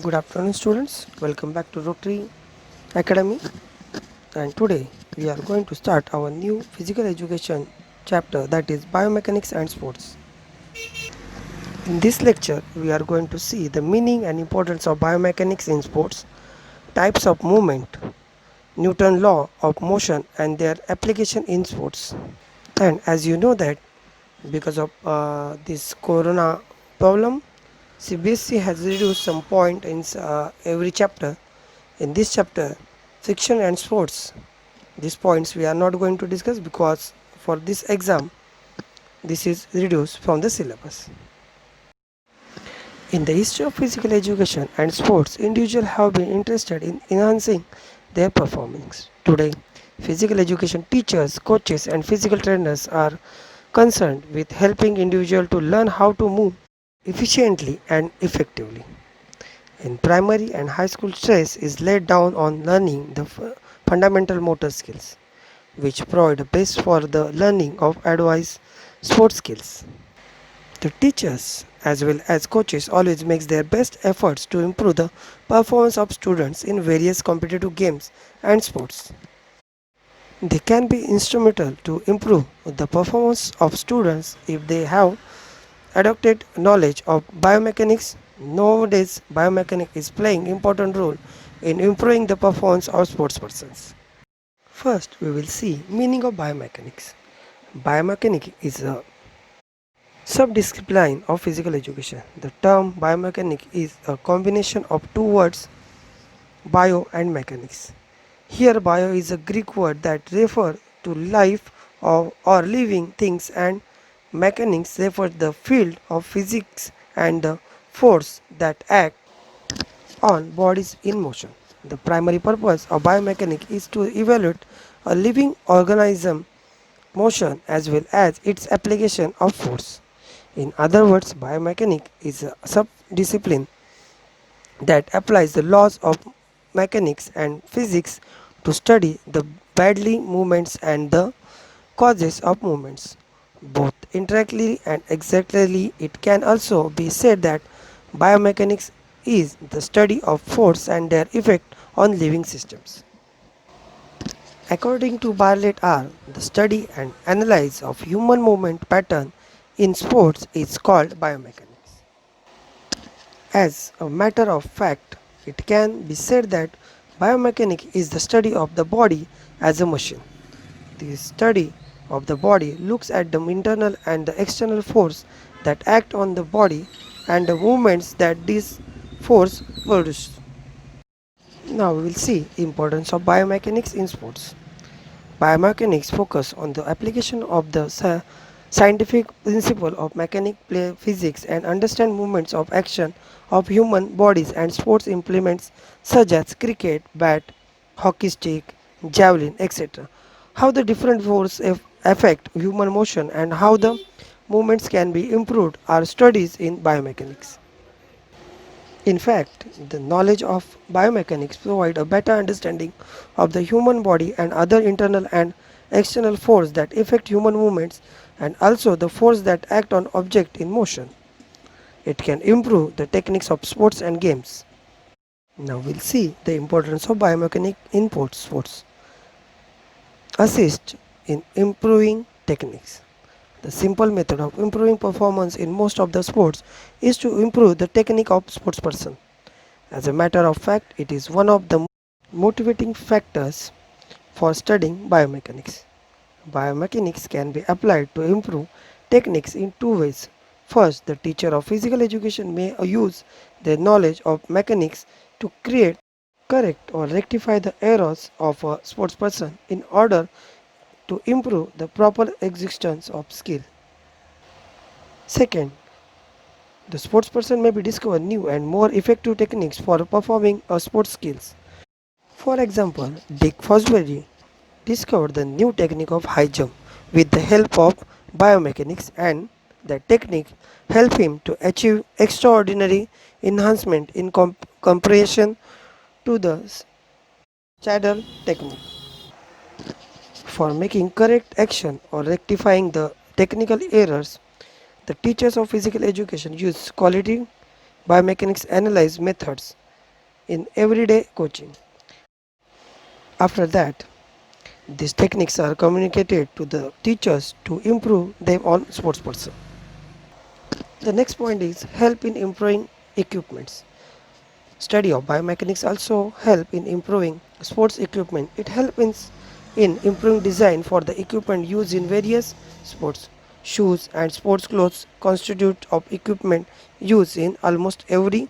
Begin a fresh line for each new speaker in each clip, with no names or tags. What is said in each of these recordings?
Good afternoon, students. Welcome back to Rotary Academy. And today we are going to start our new physical education chapter, that is Biomechanics and Sports. In this lecture, we are going to see the meaning and importance of biomechanics in sports, types of movement, Newton's law of motion, and their application in sports. And as you know that because of this corona problem, CBSE has reduced some point in every chapter. In this chapter, fiction and sports, these points we are not going to discuss because for this exam this is reduced from the syllabus. In the history of physical education and sports, individuals have been interested in enhancing their performance. Today, physical education teachers, coaches, and physical trainers are concerned with helping individuals to learn how to move efficiently and effectively. In primary and high school, stress is laid down on learning the fundamental motor skills, which provide a base for the learning of advanced sports skills. The teachers as well as coaches always makes their best efforts to improve the performance of students in various competitive games and sports. They can be instrumental to improve the performance of students if they have adopted knowledge of biomechanics. Nowadays, biomechanics is playing important role in improving the performance of sports persons. First, we will see meaning of biomechanics. Biomechanics is a subdiscipline of physical education. The term biomechanics is a combination of two words, bio and mechanics. Here, bio is a Greek word that refers to life or living things, and mechanics refers to the field of physics and the force that act on bodies in motion. The primary purpose of biomechanics is to evaluate a living organism motion as well as its application of force. In other words, biomechanics is a subdiscipline that applies the laws of mechanics and physics to study the bodily movements and the causes of movements. Both indirectly and exactly, it can also be said that biomechanics is the study of force and their effect on living systems. According to Bartlett R., the study and analysis of human movement pattern in sports is called biomechanics. As a matter of fact, it can be said that biomechanics is the study of the body as a machine. The study of the body looks at the internal and the external force that act on the body and the movements that this force produces. Now we will see importance of biomechanics in sports. Biomechanics focus on the application of the scientific principle of mechanics, play physics, and understand movements of action of human bodies and sports implements such as cricket, bat, hockey stick, javelin, etc. How the different forces affect human motion and how the movements can be improved are studies in biomechanics. In fact, the knowledge of biomechanics provide a better understanding of the human body and other internal and external force that affect human movements and also the force that act on object in motion. It can improve the techniques of sports and games. Now we'll see the importance of biomechanics in sports. Assist in improving techniques. The simple method of improving performance in most of the sports is to improve the technique of sports person. As a matter of fact, it is one of the motivating factors for studying biomechanics. Biomechanics can be applied to improve techniques in two ways. First, the teacher of physical education may use their knowledge of mechanics to create, correct, or rectify the errors of a sports person in order to improve the proper existence of skill. Second, the sports person may be discover new and more effective techniques for performing a sports skills. For example, Dick Fosbury discovered the new technique of high jump with the help of biomechanics, and that technique helped him to achieve extraordinary enhancement in comparison to the saddle technique. For making correct action or rectifying the technical errors, the teachers of physical education use quality biomechanics analyze methods in everyday coaching. After that, these techniques are communicated to the teachers to improve them on sports person. The next point is help in improving equipments. Study of biomechanics also help in improving sports equipment. It helps in improving design for the equipment used in various sports. Shoes and sports clothes constitute of equipment used in almost every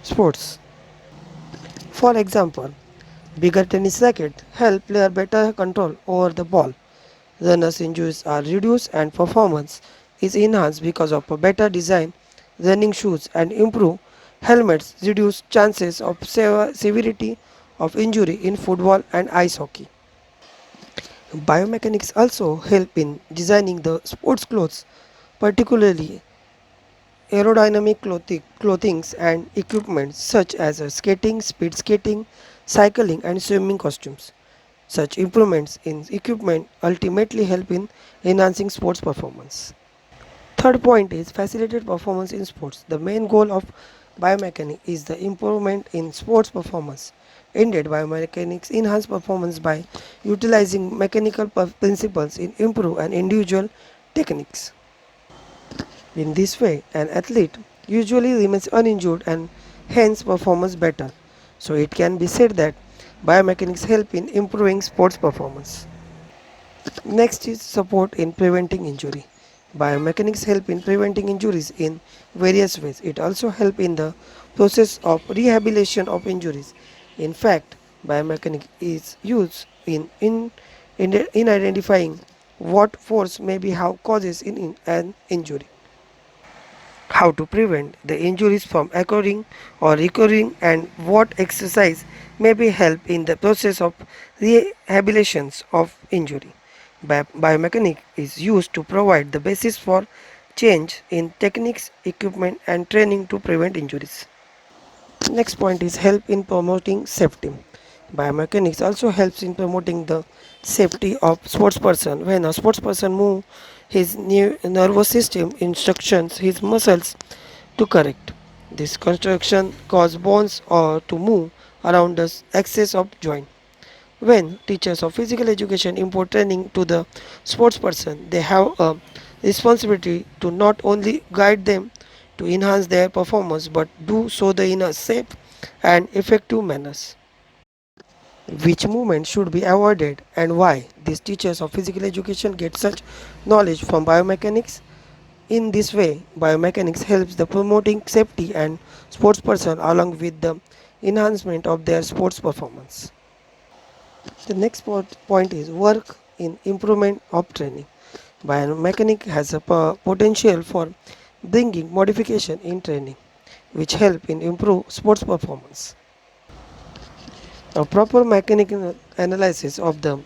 sports. For example, bigger tennis racket help player better control over the ball. Runners' injuries are reduced and performance is enhanced because of a better design. Running shoes and improve helmets reduce chances of severity of injury in football and ice hockey. Biomechanics also help in designing the sports clothes, particularly aerodynamic clothing and equipment such as skating, speed skating, cycling and swimming costumes. Such improvements in equipment ultimately help in enhancing sports performance. Third point is facilitated performance in sports. The main goal of biomechanics is the improvement in sports performance. Indeed, biomechanics enhance performance by utilizing mechanical principles in improve an individual techniques. In this way, an athlete usually remains uninjured and hence performs better. So it can be said that biomechanics help in improving sports performance. Next is support in preventing injury. Biomechanics help in preventing injuries in various ways. It also helps in the process of rehabilitation of injuries. In fact, biomechanics is used in identifying what force may be how causes in an injury, how to prevent the injuries from occurring or recurring, and what exercise may be help in the process of rehabilitations of injury. Biomechanics is used to provide the basis for change in techniques, equipment and training to prevent injuries. Next point is help in promoting safety. Biomechanics also helps in promoting the safety of sportsperson. When a sportsperson move his nervous system instructions his muscles to correct. This construction cause bones or to move around the axis of joint. When teachers of physical education import training to the sportsperson, they have a responsibility to not only guide them to enhance their performance but do so in a safe and effective manners. Which movement should be avoided and why? These teachers of physical education get such knowledge from biomechanics. In this way, biomechanics helps the promoting safety and sportsperson along with the enhancement of their sports performance. The next point is work in improvement of training. Biomechanics has a potential for bringing modification in training, which help in improve sports performance. A proper mechanical analysis of the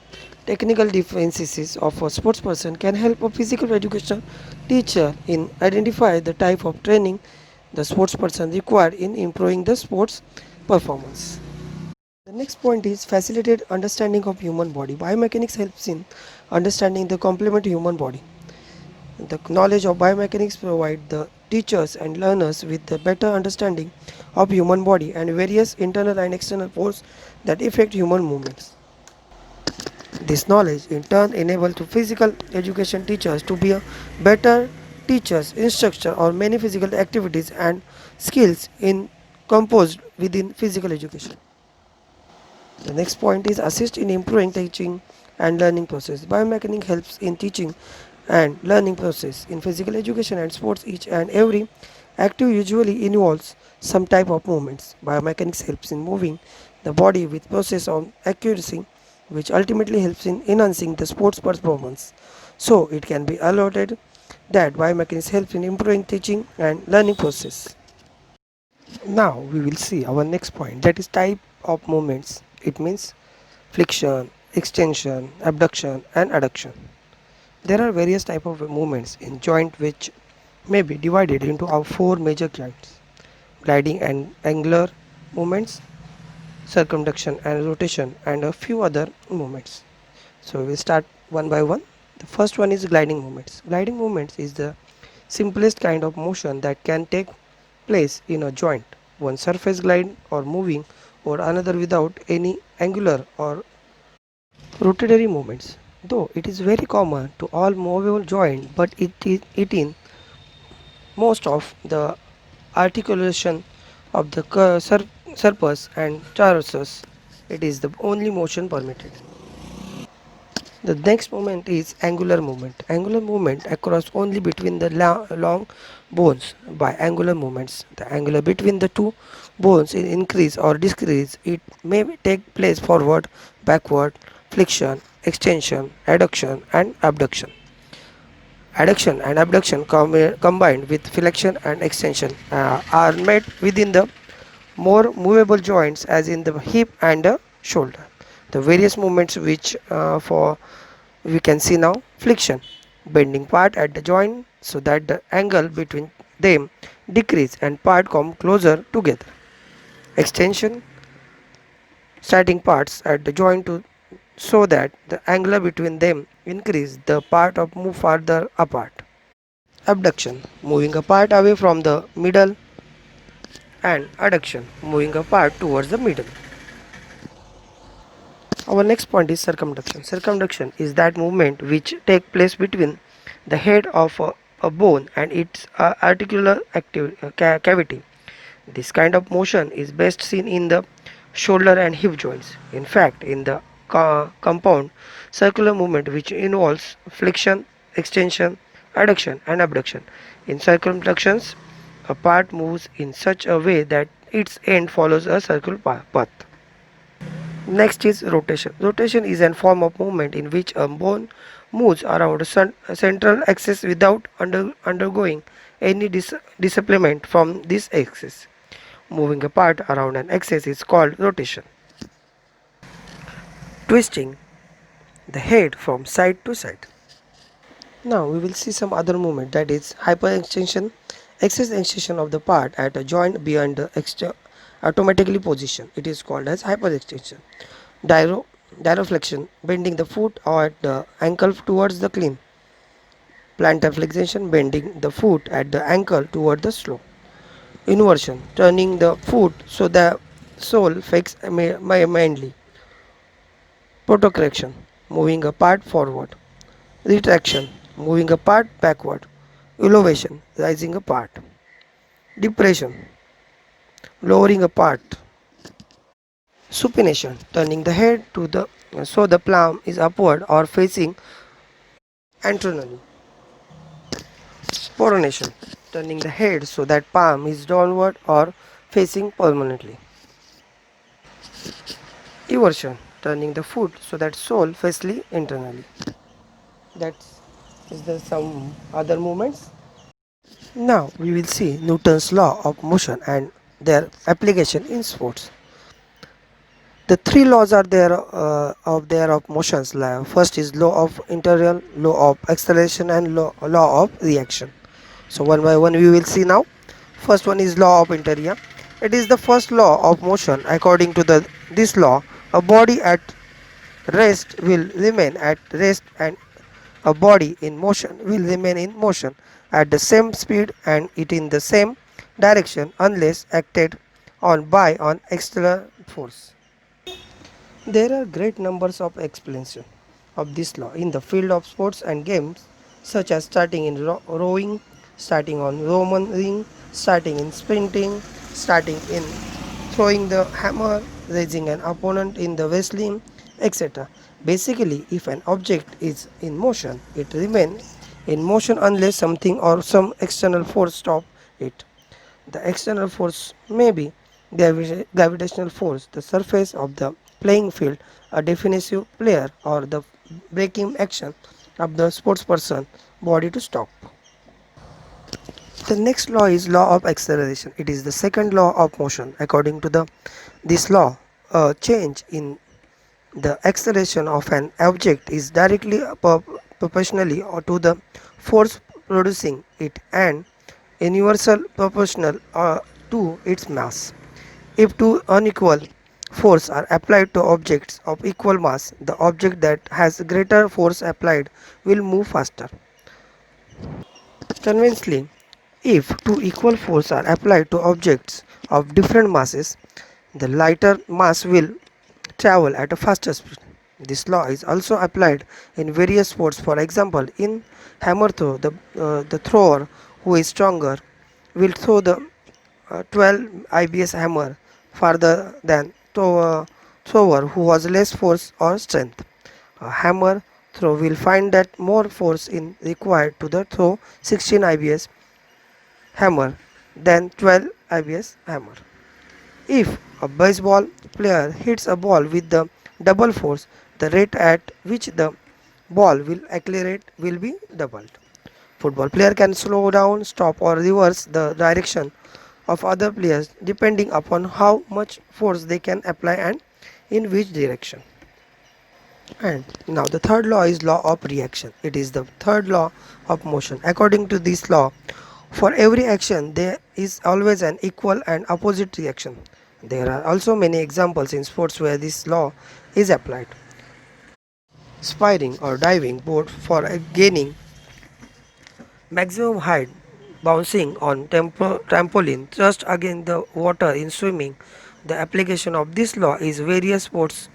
technical differences of a sportsperson can help a physical education teacher in identify the type of training the sportsperson required in improving the sports performance. The next point is facilitate understanding of human body. Biomechanics helps in understanding the complement human body. The knowledge of biomechanics provide the teachers and learners with the better understanding of human body and various internal and external forces that affect human movements. This knowledge in turn enables to physical education teachers to be a better teachers, instructor or many physical activities and skills in composed within physical education. The next point is assist in improving teaching and learning process. Biomechanics helps in teaching and learning process in physical education and sports. Each and every active usually involves some type of movements. Biomechanics helps in moving the body with process of accuracy, which ultimately helps in enhancing the sports performance. So it can be allotted that biomechanics helps in improving teaching and learning process. Now we will see our next point, that is type of movements. It means flexion, extension, abduction and adduction. There are various type of movements in joint which may be divided into our four major kinds: gliding and angular movements, circumduction and rotation, and a few other movements. So we will start one by one. The first one is gliding movements. Gliding movements is the simplest kind of motion that can take place in a joint. One surface glide or moving or another without any angular or rotatory movements. Though it is very common to all movable joint, but it in most of the articulation of the surface and tarsus, it is the only motion permitted. The next movement is angular movement. Angular movement occurs only between the long bones by angular movements. The angular between the two bones is increase or decrease. It may take place forward, backward, flexion, extension, adduction and abduction. Adduction and abduction combined with flexion and extension are made within the more movable joints as in the hip and the shoulder. The various movements which for we can see now: flexion, bending part at the joint so that the angle between them decrease and part come closer together. Extension, starting parts at the joint to so that the angle between them increase the part of move farther apart. Abduction, moving a part away from the middle, and adduction, moving a part towards the middle. Our next point is circumduction. Circumduction is that movement which take place between the head of a bone and its articular cavity. This kind of motion is best seen in the shoulder and hip joints. In fact, in the compound circular movement which involves flexion, extension, adduction and abduction. In circumductions, a part moves in such a way that its end follows a circular path. Next is rotation. Rotation is a form of movement in which a bone moves around a central axis without undergoing any displacement from this axis. Moving a part around an axis is called rotation. Twisting the head from side to side. Now we will see some other movement, that is hyperextension, excess extension of the part at a joint beyond the automatically position. It is called as hyperextension. Gyro, gyroflexion, bending the foot or at the ankle towards the clean. Plantar flexion, bending the foot at the ankle toward the slope. Inversion, turning the foot so the sole fixes mainly. Protocorrection, moving a part forward. Retraction, moving a part backward. Elevation, rising a part. Depression, lowering a part. Supination, turning the head to the so the palm is upward or facing anteriorly. Pronation, turning the head so that palm is downward or facing permanently. Eversion, turning the foot so that sole faces internally. That is the some other movements. Now we will see Newton's law of motion and their application in sports. The three laws are there of motions. First is law of integral, law of acceleration, and law of reaction. So one by one we will see now. First one is law of inertia. It is the first law of motion. According to this law, a body at rest will remain at rest and a body in motion will remain in motion at the same speed and it in the same direction unless acted on by an external force. There are great numbers of explanations of this law in the field of sports and games, such as starting in rowing, starting on Roman ring, starting in sprinting, starting in throwing the hammer, raising an opponent in the wrestling, etc. Basically, if an object is in motion, it remains in motion unless something or some external force stop it. The external force may be gravitational force, the surface of the playing field, a defensive player, or the braking action of the sportsperson body to stop. The next law is law of acceleration. It is the second law of motion. According to this law, a change in the acceleration of an object is directly proportionally to the force producing it and universal proportional to its mass. If two unequal forces are applied to objects of equal mass, the object that has greater force applied will move faster. Conversely, if two equal forces are applied to objects of different masses, the lighter mass will travel at a faster speed. This law is also applied in various sports. For example, in hammer throw, the thrower who is stronger will throw the 12 IBS hammer farther than thrower who has less force or strength. A hammer throw will find that more force is required to the throw 16 IBS hammer than 12 IBS hammer. If a baseball player hits a ball with the double force, the rate at which the ball will accelerate will be doubled. Football player can slow down, stop or reverse the direction of other players depending upon how much force they can apply and in which direction. And now the third law is law of reaction. It is the third law of motion. According to this law, for every action there is always an equal and opposite reaction. There are also many examples in sports where this law is applied. Spiring or diving board for gaining maximum height, bouncing on trampoline just against the water in swimming. The application of this law is various sports.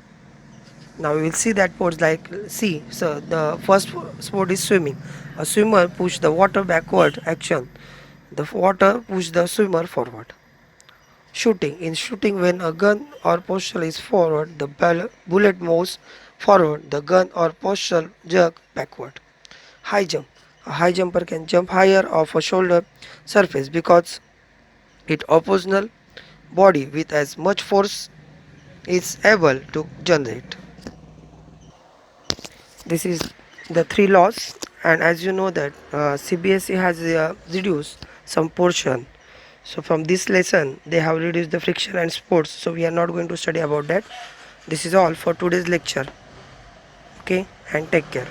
Now we will see that sports like see. So the first sport is swimming. A swimmer push the water backward action. The water push the swimmer forward. Shooting. In shooting, when a gun or pistol is forward, the bullet moves forward. The gun or pistol jerk backward. High jump. A high jumper can jump higher off a shoulder surface because its oppositional body with as much force is able to generate. This is the three laws, and as you know that CBSE has reduced some portion. So from this lesson they have reduced the friction and sports, so we are not going to study about that. This is all for today's lecture. Okay, and take care.